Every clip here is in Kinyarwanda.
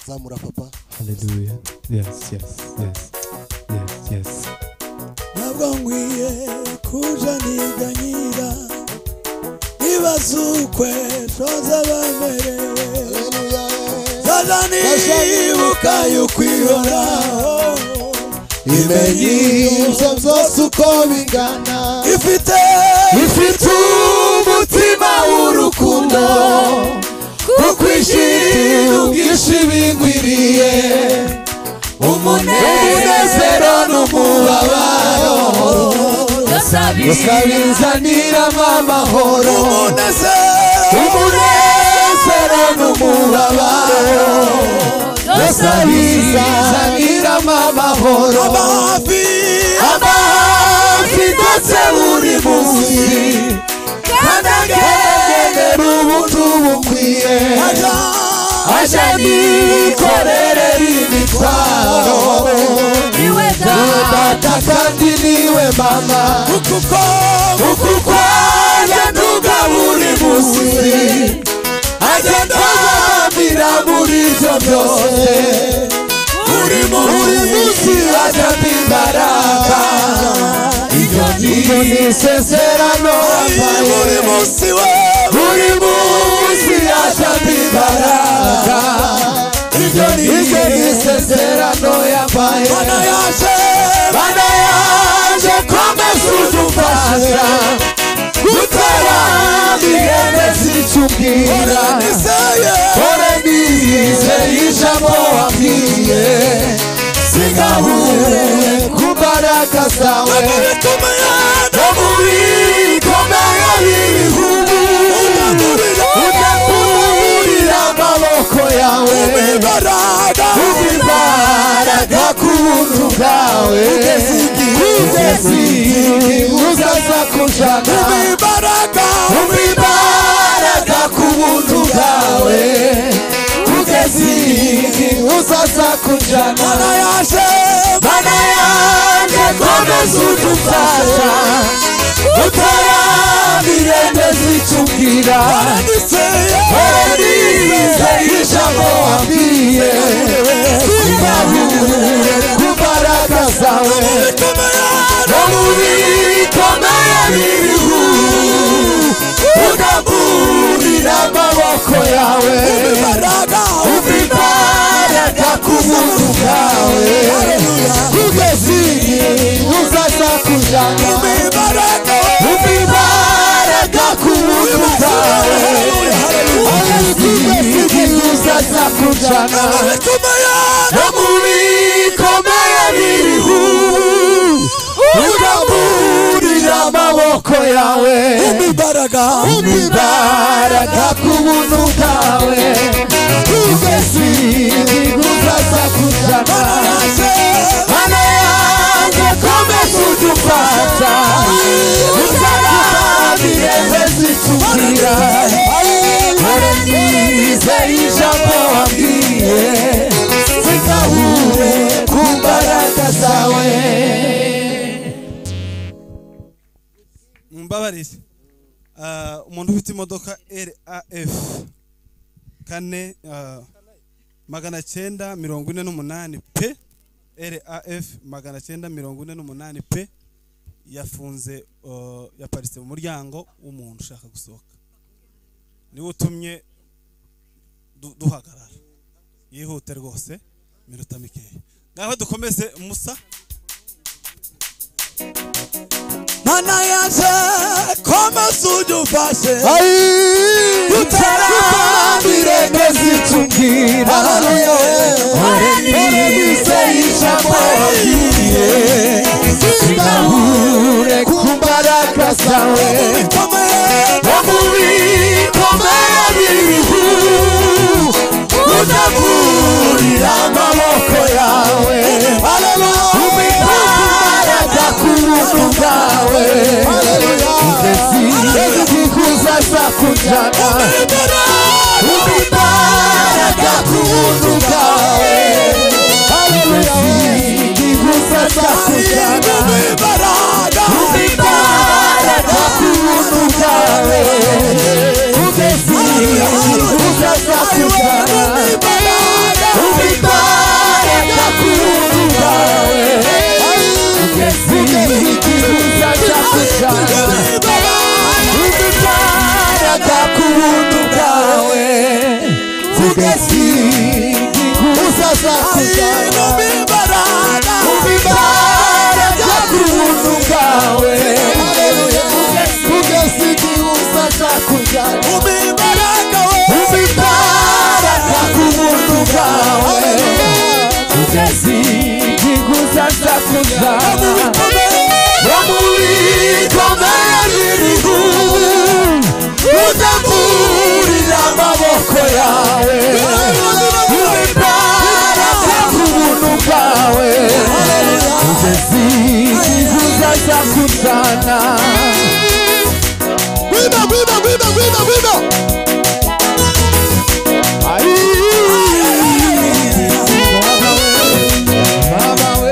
Zamura papa. Hallelujah. Yes. Ntabwo nkwiye kuja niganyira ibazukwe shoza bamerewe Nibuka y'ukwihoraho Ibimenyetso byose uko bingana ifite umutima w'urukundo kukwishira ubwinshi bingwiriye umunezero n'umubabaro gusabizaniramo amahoro umunezero n'umubabaro gusabizaniramo amahoro amafi ndetse buri munsi kandi agendera ubuntu bukwiye aje nikorere imitwaro niwe data kandi niwe mama kuko agenduga buri munsi agenda amira muri ibyo byose buri munsi agenda imbaraga ibyo ni isezerano buri munsi agenda imbaraga ibyo ni isezerano yabaye Bana yaje komeza udufasha gutera ihene zicubwira ore nize ijambo wabwiye singahure ku mbaraga zawe no mu bikomeye b'ibihugu udakura amaboko yawe imbaraga ku buntu bwawe kugeza igihe uzaza kunjana imbaraga ku buntu bwawe kugeza igihe uzaza kunjana Mana yanjye komeza udufasha utarabirende zicubwira nize ijambo wabwiye singahure ku mbaraga zawe no mu bikomeye biriho ugaburira amaboko yawe imbaraga ku buntu bwawe kugeza igihe uzaza kunjana imbaraga ku buntu bwawe uzaza kunjana no mu bikomeye biriho ugaburira amaboko yawe imbaraga ku buntu bwawe kugeza igihe uzaza kunjana Mana yanjye komeza udufasha uzarabireze zicubwira ore nize ijambo wabwiye singahure ku mbaraga zawe mumbabarire umuntu ufite imodoka RAF 4 948 P RAF 948 P yafunze yaparitse mu muryango w'umuntu ushaka gusohoka. Niwe utumye duhagarara. Yihute rwose minota mikeya. Ngaho dukomeze Musa. Mana yaje komeza udufashe utarambire ntazitubwira orenize ijambo wagiye sinahure ku mbaraga zawe mu bikomeye biriho uzamurira amaboko yawe umibaraga ku buntu bwawe ugezikuza zakujana umibaraga ku buntu bwawe ugezikuza zakujana umibaraga ku buntu bwawe ugezikuza zakujana umibaraga ku buntu bwawe ugezikuza zakujana umibaraga ku buntu bwawe ugezikuza zakujana umibaraga ku buntu bwawe ugezikuza zakujana umibaraga ku buntu bwawe ugezikuza zakujana wamubikomeye biriho uzamurira amaboko yawe umibaraga ku buntu bwawe ugezikuza zakujana Viva, viva, viva, viva, viva. Ahí. Baba we.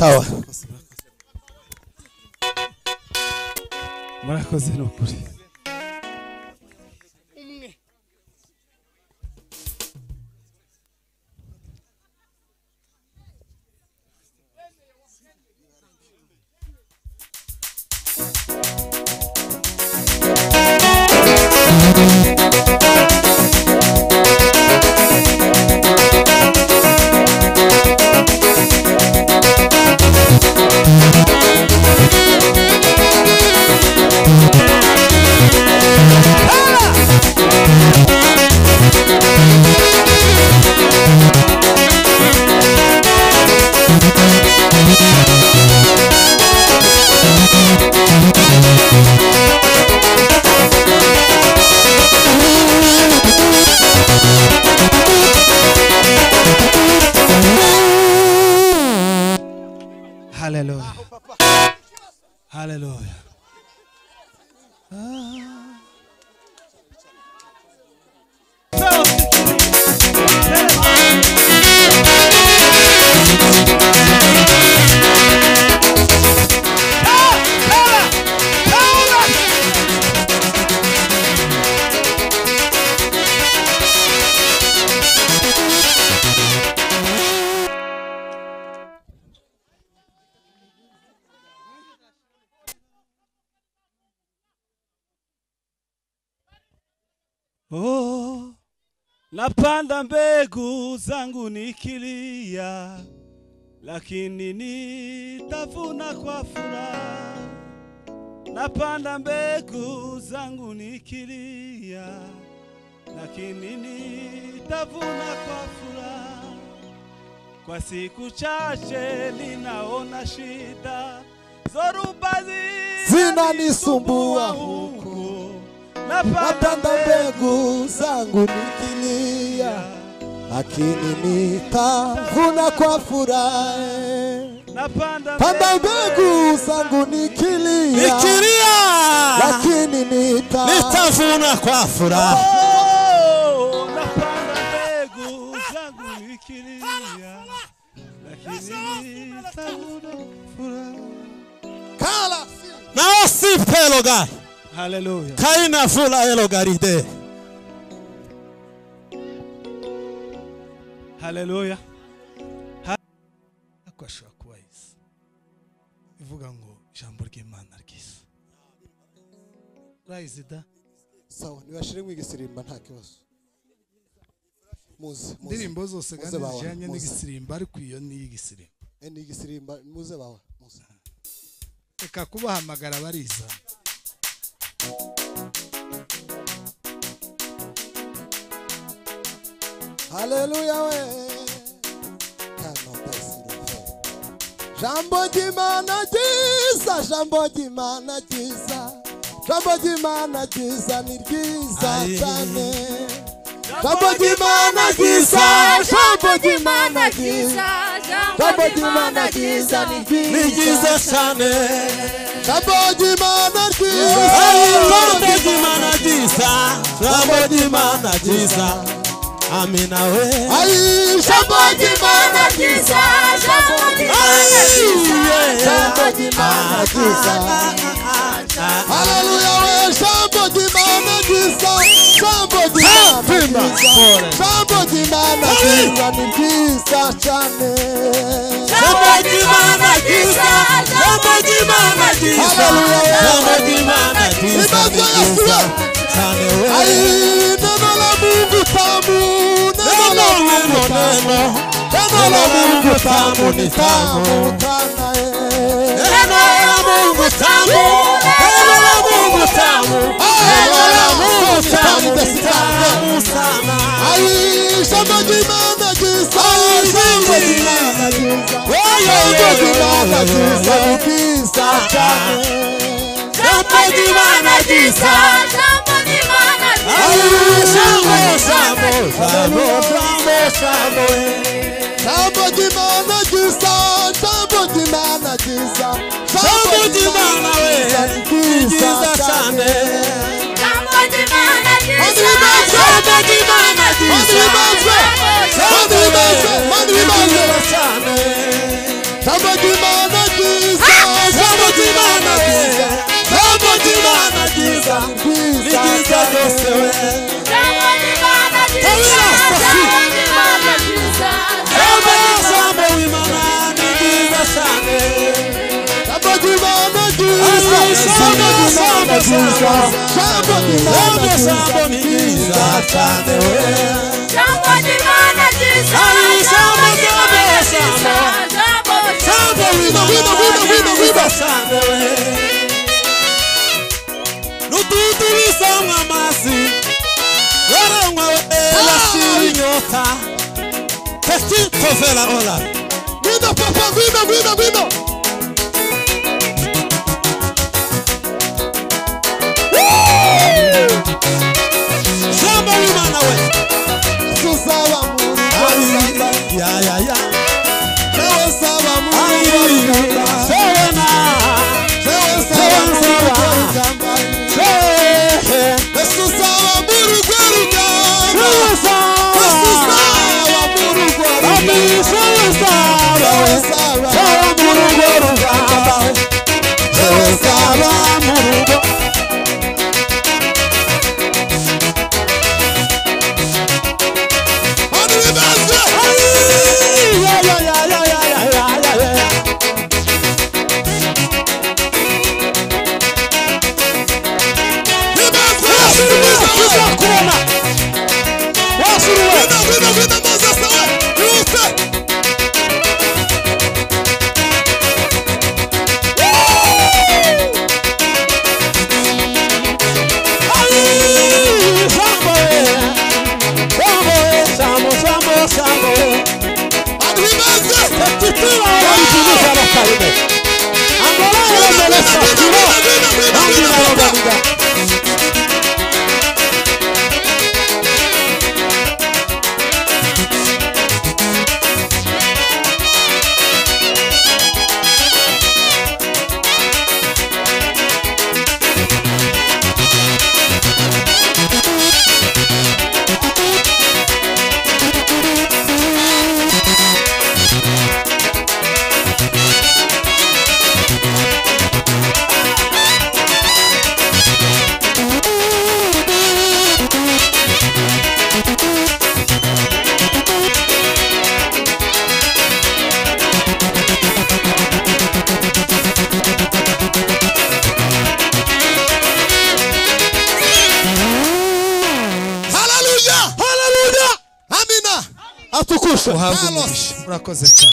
sawa murakoze n'ukuri. Hallelujah. Hallelujah. Oh, napanda mbegu zangu nikilia, lakini nitavuna kwa furaha. Napanda mbegu zangu nikilia, lakini nitavuna kwa furaha. Kwa siku chache ninaona shida, zoruba zinanisumbua huku. Napanda mbegu zangu nikilia, lakini nitavuna kwa furaha. Napanda mbegu zangu nikilia, lakini nitavuna kwa furaha. Napanda mbegu zangu nikilia, lakini nitavuna kwa furaha. na osipelo gari. Hallelujah. Kaina fula elo garide. Hallelujah. Akwashwa kwais. Ivuga ngo ijambo ry'Imana ryiza. Raizida. Sawa, niwashire mwigisirimba nta kibazo. Muze. Ndirimbo zose kandi zijanye n'igisirimba ariko iyo ni igisirimba. Ni igisirimba muze bawa. Muze. Eka kubahamagara bariza. Hallelujah we. Jambo jimana jiza, jambo jimana jiza. Jambo jimana jiza ni jiza chane. Jambo jimana jiza, jambo jimana jiza. Jambo jimana jiza ni jiza chane. Jambo jimana jiza, Jambo jimana jiza, jambo jimana jiza. Amina we. Ay, jambo jimana jiza, jambo jimana jiza. Jambo jimana jiza. Hallelujah we, jambo jimana jiza. Jambo jimana jiza. Jambo jimana jiza ni jiza chane. Jambo jimana jiza, jambo jimana jiza. Jambo jimana jiza ni jiza chane we. Ay, neno la Mungu tamu. Neno la Mungu tamu. Neno la Mungu tamu ni tamu sana Neno la Mungu tamu. Neno la Mungu tamu. Neno la Mungu tamu ni tamu sana. Ay, jambo jimana jiza. Jambo jimana jiza. Jambo jimana jiza ni jiza chane. Jambo jimana jiza. Jambo jimana jiza. Jambo jimana jiza. Jambo jimana jiza. Jambo jimana we. Jiza chane. Jambo jimana jiza. Jambo jimana jiza. Jambo jimana Guido, papà, guido. Somebody man away. Susaba Muru. Ya. Susaba Muru. Sewena. Susaba Muru. Uhabwe umugisha. Murakoze cyane.